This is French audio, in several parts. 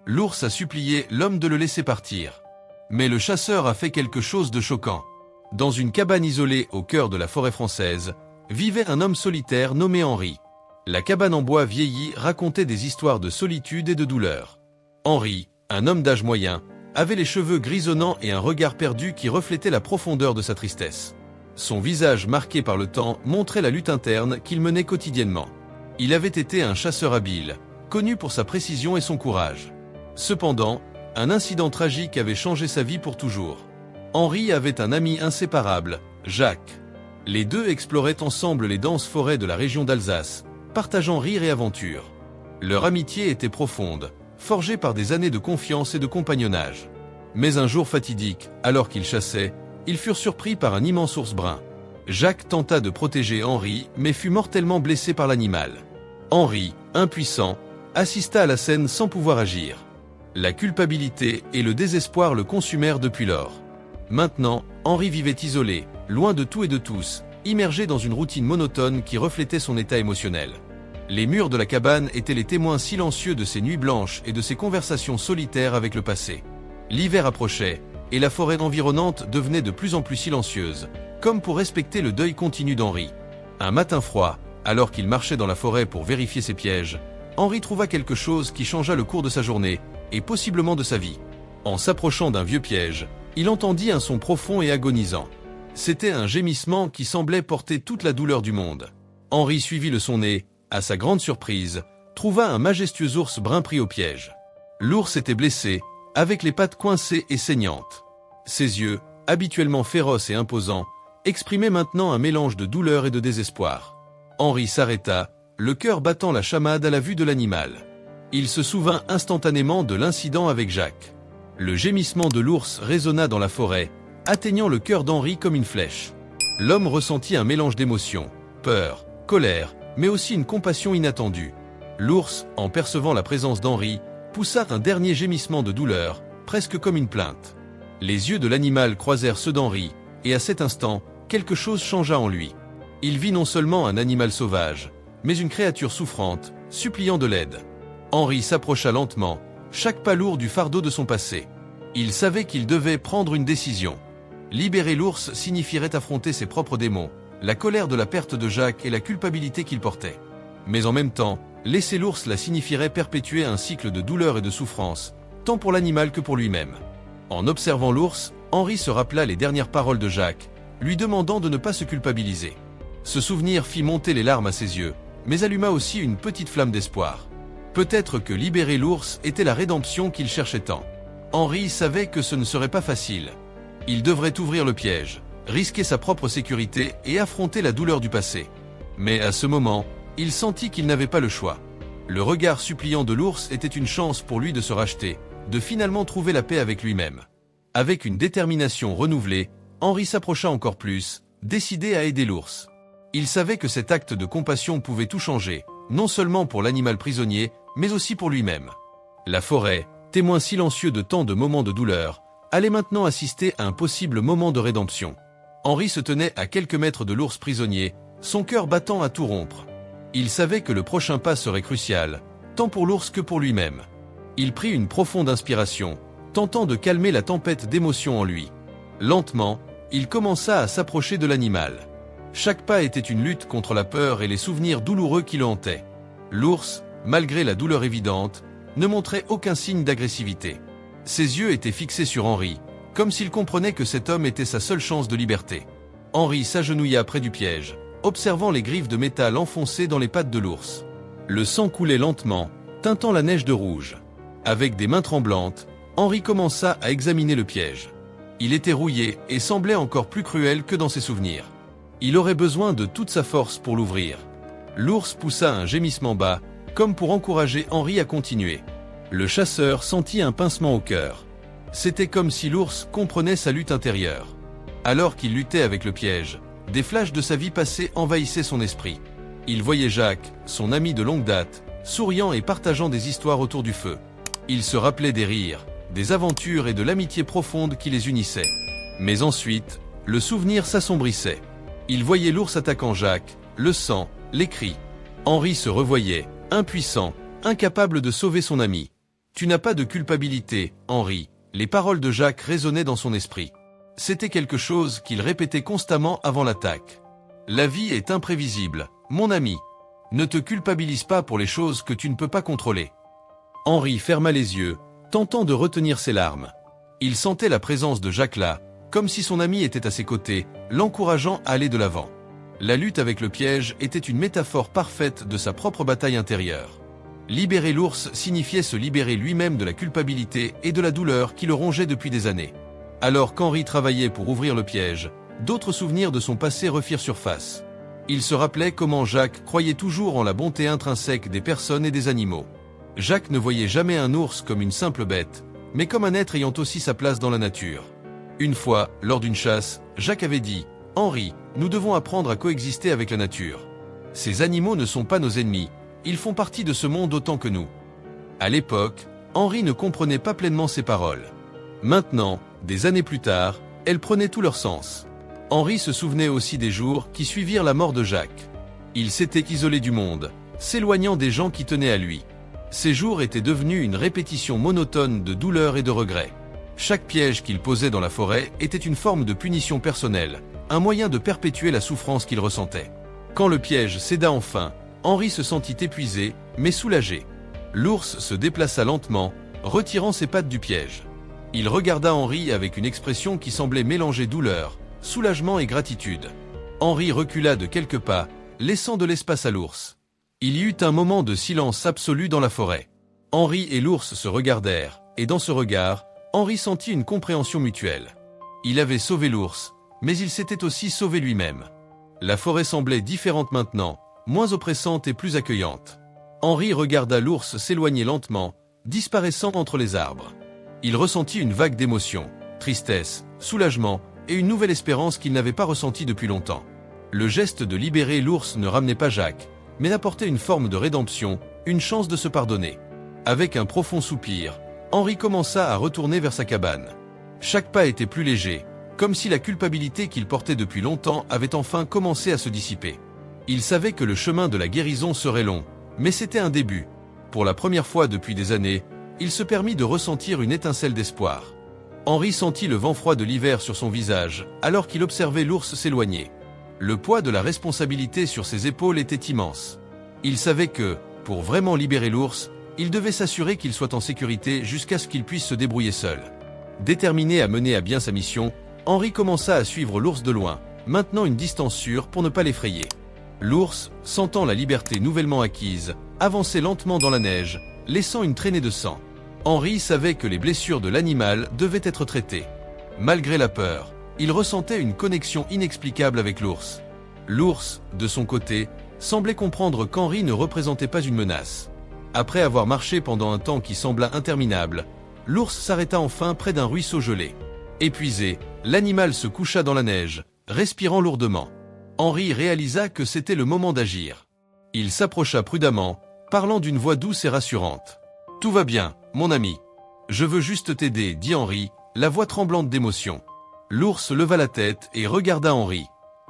L'ours a supplié l'homme de le laisser partir. Mais le chasseur a fait quelque chose de choquant. Dans une cabane isolée au cœur de la forêt française, vivait un homme solitaire nommé Henri. La cabane en bois vieilli racontait des histoires de solitude et de douleur. Henri, un homme d'âge moyen, avait les cheveux grisonnants et un regard perdu qui reflétait la profondeur de sa tristesse. Son visage marqué par le temps montrait la lutte interne qu'il menait quotidiennement. Il avait été un chasseur habile, connu pour sa précision et son courage. Cependant, un incident tragique avait changé sa vie pour toujours. Henri avait un ami inséparable, Jacques. Les deux exploraient ensemble les denses forêts de la région d'Alsace, partageant rire et aventure. Leur amitié était profonde, forgée par des années de confiance et de compagnonnage. Mais un jour fatidique, alors qu'ils chassaient, ils furent surpris par un immense ours brun. Jacques tenta de protéger Henri, mais fut mortellement blessé par l'animal. Henri, impuissant, assista à la scène sans pouvoir agir. La culpabilité et le désespoir le consumèrent depuis lors. Maintenant, Henri vivait isolé, loin de tout et de tous, immergé dans une routine monotone qui reflétait son état émotionnel. Les murs de la cabane étaient les témoins silencieux de ses nuits blanches et de ses conversations solitaires avec le passé. L'hiver approchait, et la forêt environnante devenait de plus en plus silencieuse, comme pour respecter le deuil continu d'Henri. Un matin froid, alors qu'il marchait dans la forêt pour vérifier ses pièges, Henri trouva quelque chose qui changea le cours de sa journée, et possiblement de sa vie. En s'approchant d'un vieux piège, il entendit un son profond et agonisant. C'était un gémissement qui semblait porter toute la douleur du monde. Henri suivit le son et, à sa grande surprise, trouva un majestueux ours brun pris au piège. L'ours était blessé, avec les pattes coincées et saignantes. Ses yeux, habituellement féroces et imposants, exprimaient maintenant un mélange de douleur et de désespoir. Henri s'arrêta, le cœur battant la chamade à la vue de l'animal. Il se souvint instantanément de l'incident avec Jacques. Le gémissement de l'ours résonna dans la forêt, atteignant le cœur d'Henri comme une flèche. L'homme ressentit un mélange d'émotions, peur, colère, mais aussi une compassion inattendue. L'ours, en percevant la présence d'Henri, poussa un dernier gémissement de douleur, presque comme une plainte. Les yeux de l'animal croisèrent ceux d'Henri, et à cet instant, quelque chose changea en lui. Il vit non seulement un animal sauvage, mais une créature souffrante, suppliant de l'aide. Henri s'approcha lentement, chaque pas lourd du fardeau de son passé. Il savait qu'il devait prendre une décision. Libérer l'ours signifierait affronter ses propres démons, la colère de la perte de Jacques et la culpabilité qu'il portait. Mais en même temps, laisser l'ours la signifierait perpétuer un cycle de douleur et de souffrance, tant pour l'animal que pour lui-même. En observant l'ours, Henri se rappela les dernières paroles de Jacques, lui demandant de ne pas se culpabiliser. Ce souvenir fit monter les larmes à ses yeux, mais alluma aussi une petite flamme d'espoir. Peut-être que libérer l'ours était la rédemption qu'il cherchait tant. Henri savait que ce ne serait pas facile. Il devrait ouvrir le piège, risquer sa propre sécurité et affronter la douleur du passé. Mais à ce moment, il sentit qu'il n'avait pas le choix. Le regard suppliant de l'ours était une chance pour lui de se racheter, de finalement trouver la paix avec lui-même. Avec une détermination renouvelée, Henri s'approcha encore plus, décidé à aider l'ours. Il savait que cet acte de compassion pouvait tout changer, non seulement pour l'animal prisonnier, mais aussi pour lui-même. La forêt, témoin silencieux de tant de moments de douleur, allait maintenant assister à un possible moment de rédemption. Henri se tenait à quelques mètres de l'ours prisonnier, son cœur battant à tout rompre. Il savait que le prochain pas serait crucial, tant pour l'ours que pour lui-même. Il prit une profonde inspiration, tentant de calmer la tempête d'émotions en lui. Lentement, il commença à s'approcher de l'animal. Chaque pas était une lutte contre la peur et les souvenirs douloureux qui le hantaient. L'ours, malgré la douleur évidente, ne montrait aucun signe d'agressivité. Ses yeux étaient fixés sur Henri, comme s'il comprenait que cet homme était sa seule chance de liberté. Henri s'agenouilla près du piège, observant les griffes de métal enfoncées dans les pattes de l'ours. Le sang coulait lentement, teintant la neige de rouge. Avec des mains tremblantes, Henri commença à examiner le piège. Il était rouillé et semblait encore plus cruel que dans ses souvenirs. Il aurait besoin de toute sa force pour l'ouvrir. L'ours poussa un gémissement bas, comme pour encourager Henri à continuer. Le chasseur sentit un pincement au cœur. C'était comme si l'ours comprenait sa lutte intérieure. Alors qu'il luttait avec le piège, des flashs de sa vie passée envahissaient son esprit. Il voyait Jacques, son ami de longue date, souriant et partageant des histoires autour du feu. Il se rappelait des rires, des aventures et de l'amitié profonde qui les unissait. Mais ensuite, le souvenir s'assombrissait. Il voyait l'ours attaquant Jacques, le sang, les cris. Henri se revoyait, impuissant, incapable de sauver son ami. Tu n'as pas de culpabilité, Henri. Les paroles de Jacques résonnaient dans son esprit. C'était quelque chose qu'il répétait constamment avant l'attaque. La vie est imprévisible, mon ami. Ne te culpabilise pas pour les choses que tu ne peux pas contrôler. Henri ferma les yeux, tentant de retenir ses larmes. Il sentait la présence de Jacques là, comme si son ami était à ses côtés, l'encourageant à aller de l'avant. La lutte avec le piège était une métaphore parfaite de sa propre bataille intérieure. Libérer l'ours signifiait se libérer lui-même de la culpabilité et de la douleur qui le rongeait depuis des années. Alors qu'Henri travaillait pour ouvrir le piège, d'autres souvenirs de son passé refirent surface. Il se rappelait comment Jacques croyait toujours en la bonté intrinsèque des personnes et des animaux. Jacques ne voyait jamais un ours comme une simple bête, mais comme un être ayant aussi sa place dans la nature. Une fois, lors d'une chasse, Jacques avait dit « Henri, nous devons apprendre à coexister avec la nature. Ces animaux ne sont pas nos ennemis, ils font partie de ce monde autant que nous. » À l'époque, Henri ne comprenait pas pleinement ces paroles. Maintenant, des années plus tard, elles prenaient tout leur sens. Henri se souvenait aussi des jours qui suivirent la mort de Jacques. Il s'était isolé du monde, s'éloignant des gens qui tenaient à lui. Ces jours étaient devenus une répétition monotone de douleur et de regrets. Chaque piège qu'il posait dans la forêt était une forme de punition personnelle, un moyen de perpétuer la souffrance qu'il ressentait. Quand le piège céda enfin, Henri se sentit épuisé, mais soulagé. L'ours se déplaça lentement, retirant ses pattes du piège. Il regarda Henri avec une expression qui semblait mélanger douleur, soulagement et gratitude. Henri recula de quelques pas, laissant de l'espace à l'ours. Il y eut un moment de silence absolu dans la forêt. Henri et l'ours se regardèrent, et dans ce regard, Henri sentit une compréhension mutuelle. Il avait sauvé l'ours, mais il s'était aussi sauvé lui-même. La forêt semblait différente maintenant, moins oppressante et plus accueillante. Henri regarda l'ours s'éloigner lentement, disparaissant entre les arbres. Il ressentit une vague d'émotions, tristesse, soulagement et une nouvelle espérance qu'il n'avait pas ressentie depuis longtemps. Le geste de libérer l'ours ne ramenait pas Jacques, mais apportait une forme de rédemption, une chance de se pardonner. Avec un profond soupir, Henri commença à retourner vers sa cabane. Chaque pas était plus léger, comme si la culpabilité qu'il portait depuis longtemps avait enfin commencé à se dissiper. Il savait que le chemin de la guérison serait long, mais c'était un début. Pour la première fois depuis des années, il se permit de ressentir une étincelle d'espoir. Henri sentit le vent froid de l'hiver sur son visage, alors qu'il observait l'ours s'éloigner. Le poids de la responsabilité sur ses épaules était immense. Il savait que, pour vraiment libérer l'ours, il devait s'assurer qu'il soit en sécurité jusqu'à ce qu'il puisse se débrouiller seul. Déterminé à mener à bien sa mission, Henri commença à suivre l'ours de loin, maintenant une distance sûre pour ne pas l'effrayer. L'ours, sentant la liberté nouvellement acquise, avançait lentement dans la neige, laissant une traînée de sang. Henri savait que les blessures de l'animal devaient être traitées. Malgré la peur, il ressentait une connexion inexplicable avec l'ours. L'ours, de son côté, semblait comprendre qu'Henri ne représentait pas une menace. Après avoir marché pendant un temps qui sembla interminable, l'ours s'arrêta enfin près d'un ruisseau gelé. Épuisé, l'animal se coucha dans la neige, respirant lourdement. Henri réalisa que c'était le moment d'agir. Il s'approcha prudemment, parlant d'une voix douce et rassurante. « Tout va bien, mon ami. Je veux juste t'aider, » dit Henri, la voix tremblante d'émotion. L'ours leva la tête et regarda Henri.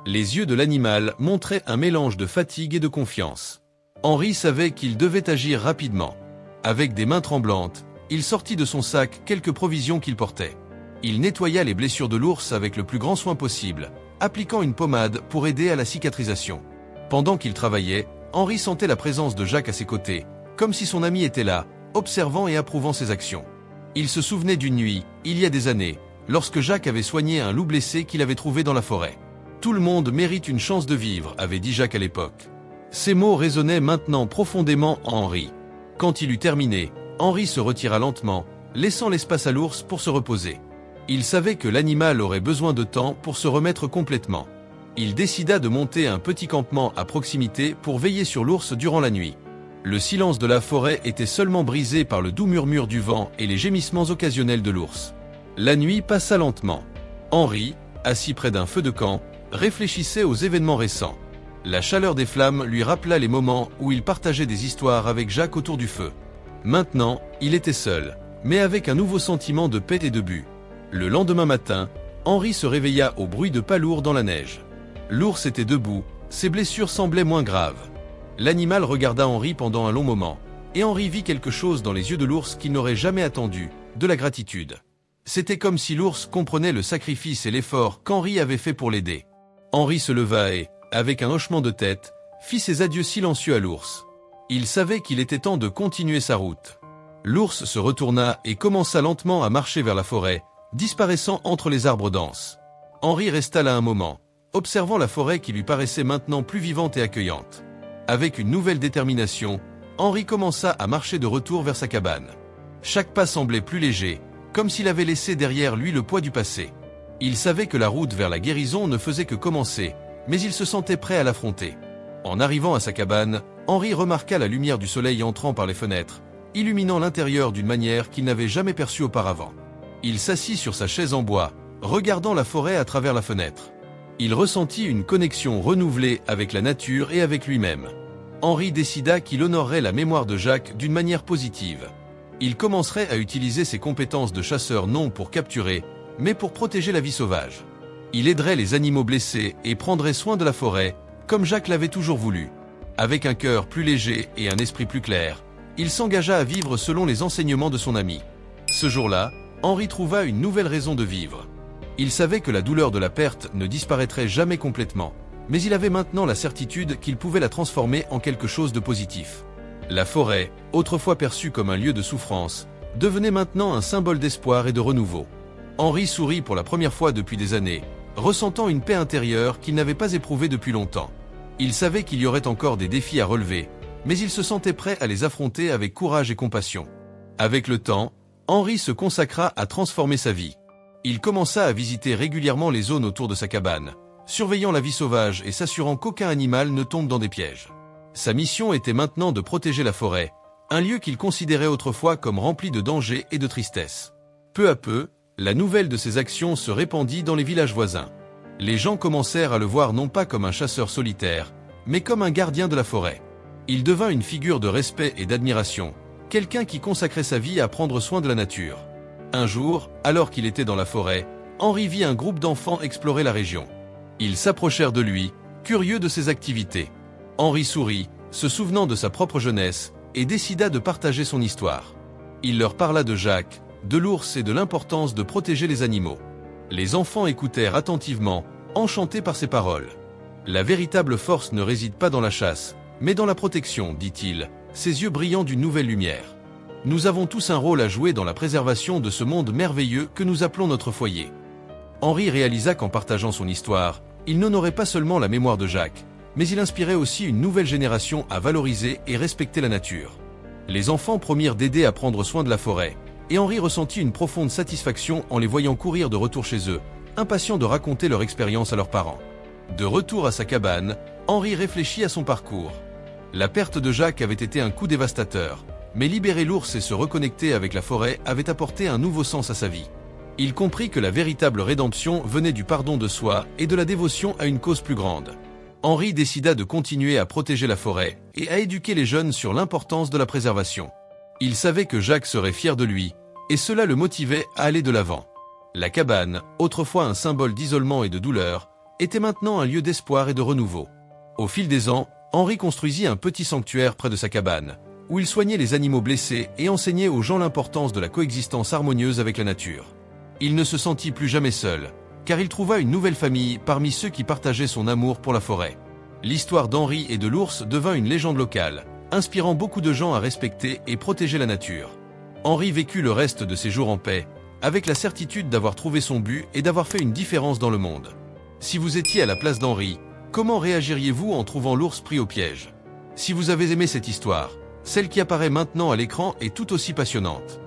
Les yeux de l'animal montraient un mélange de fatigue et de confiance. Henri savait qu'il devait agir rapidement. Avec des mains tremblantes, il sortit de son sac quelques provisions qu'il portait. Il nettoya les blessures de l'ours avec le plus grand soin possible, appliquant une pommade pour aider à la cicatrisation. Pendant qu'il travaillait, Henri sentait la présence de Jacques à ses côtés, comme si son ami était là, observant et approuvant ses actions. Il se souvenait d'une nuit, il y a des années, lorsque Jacques avait soigné un loup blessé qu'il avait trouvé dans la forêt. « Tout le monde mérite une chance de vivre », avait dit Jacques à l'époque. Ces mots résonnaient maintenant profondément en Henri. Quand il eut terminé, Henri se retira lentement, laissant l'espace à l'ours pour se reposer. Il savait que l'animal aurait besoin de temps pour se remettre complètement. Il décida de monter un petit campement à proximité pour veiller sur l'ours durant la nuit. Le silence de la forêt était seulement brisé par le doux murmure du vent et les gémissements occasionnels de l'ours. La nuit passa lentement. Henri, assis près d'un feu de camp, réfléchissait aux événements récents. La chaleur des flammes lui rappela les moments où il partageait des histoires avec Jacques autour du feu. Maintenant, il était seul, mais avec un nouveau sentiment de paix et de but. Le lendemain matin, Henri se réveilla au bruit de pas lourds dans la neige. L'ours était debout, ses blessures semblaient moins graves. L'animal regarda Henri pendant un long moment, et Henri vit quelque chose dans les yeux de l'ours qu'il n'aurait jamais attendu, de la gratitude. C'était comme si l'ours comprenait le sacrifice et l'effort qu'Henri avait fait pour l'aider. Henri se leva et, avec un hochement de tête, fit ses adieux silencieux à l'ours. Il savait qu'il était temps de continuer sa route. L'ours se retourna et commença lentement à marcher vers la forêt, disparaissant entre les arbres denses. Henri resta là un moment, observant la forêt qui lui paraissait maintenant plus vivante et accueillante. Avec une nouvelle détermination, Henri commença à marcher de retour vers sa cabane. Chaque pas semblait plus léger, comme s'il avait laissé derrière lui le poids du passé. Il savait que la route vers la guérison ne faisait que commencer, mais il se sentait prêt à l'affronter. En arrivant à sa cabane, Henri remarqua la lumière du soleil entrant par les fenêtres, illuminant l'intérieur d'une manière qu'il n'avait jamais perçue auparavant. Il s'assit sur sa chaise en bois, regardant la forêt à travers la fenêtre. Il ressentit une connexion renouvelée avec la nature et avec lui-même. Henri décida qu'il honorerait la mémoire de Jacques d'une manière positive. Il commencerait à utiliser ses compétences de chasseur non pour capturer, mais pour protéger la vie sauvage. Il aiderait les animaux blessés et prendrait soin de la forêt, comme Jacques l'avait toujours voulu. Avec un cœur plus léger et un esprit plus clair, il s'engagea à vivre selon les enseignements de son ami. Ce jour-là, Henri trouva une nouvelle raison de vivre. Il savait que la douleur de la perte ne disparaîtrait jamais complètement, mais il avait maintenant la certitude qu'il pouvait la transformer en quelque chose de positif. La forêt, autrefois perçue comme un lieu de souffrance, devenait maintenant un symbole d'espoir et de renouveau. Henri sourit pour la première fois depuis des années, ressentant une paix intérieure qu'il n'avait pas éprouvée depuis longtemps. Il savait qu'il y aurait encore des défis à relever, mais il se sentait prêt à les affronter avec courage et compassion. Avec le temps, Henri se consacra à transformer sa vie. Il commença à visiter régulièrement les zones autour de sa cabane, surveillant la vie sauvage et s'assurant qu'aucun animal ne tombe dans des pièges. Sa mission était maintenant de protéger la forêt, un lieu qu'il considérait autrefois comme rempli de dangers et de tristesse. Peu à peu, la nouvelle de ses actions se répandit dans les villages voisins. Les gens commencèrent à le voir non pas comme un chasseur solitaire, mais comme un gardien de la forêt. Il devint une figure de respect et d'admiration, quelqu'un qui consacrait sa vie à prendre soin de la nature. Un jour, alors qu'il était dans la forêt, Henri vit un groupe d'enfants explorer la région. Ils s'approchèrent de lui, curieux de ses activités. Henri sourit, se souvenant de sa propre jeunesse, et décida de partager son histoire. Il leur parla de Jacques, de l'ours et de l'importance de protéger les animaux. Les enfants écoutèrent attentivement, enchantés par ses paroles. La véritable force ne réside pas dans la chasse, mais dans la protection, dit-il, ses yeux brillant d'une nouvelle lumière. Nous avons tous un rôle à jouer dans la préservation de ce monde merveilleux que nous appelons notre foyer. Henri réalisa qu'en partageant son histoire, il n'honorait pas seulement la mémoire de Jacques, mais il inspirait aussi une nouvelle génération à valoriser et respecter la nature. Les enfants promirent d'aider à prendre soin de la forêt, et Henri ressentit une profonde satisfaction en les voyant courir de retour chez eux, impatients de raconter leur expérience à leurs parents. De retour à sa cabane, Henri réfléchit à son parcours. La perte de Jacques avait été un coup dévastateur, mais libérer l'ours et se reconnecter avec la forêt avait apporté un nouveau sens à sa vie. Il comprit que la véritable rédemption venait du pardon de soi et de la dévotion à une cause plus grande. Henri décida de continuer à protéger la forêt et à éduquer les jeunes sur l'importance de la préservation. Il savait que Jacques serait fier de lui, et cela le motivait à aller de l'avant. La cabane, autrefois un symbole d'isolement et de douleur, était maintenant un lieu d'espoir et de renouveau. Au fil des ans, Henri construisit un petit sanctuaire près de sa cabane, où il soignait les animaux blessés et enseignait aux gens l'importance de la coexistence harmonieuse avec la nature. Il ne se sentit plus jamais seul, car il trouva une nouvelle famille parmi ceux qui partageaient son amour pour la forêt. L'histoire d'Henri et de l'ours devint une légende locale, inspirant beaucoup de gens à respecter et protéger la nature. Henri vécut le reste de ses jours en paix, avec la certitude d'avoir trouvé son but et d'avoir fait une différence dans le monde. Si vous étiez à la place d'Henri, comment réagiriez-vous en trouvant l'ours pris au piège? Si vous avez aimé cette histoire, celle qui apparaît maintenant à l'écran est tout aussi passionnante.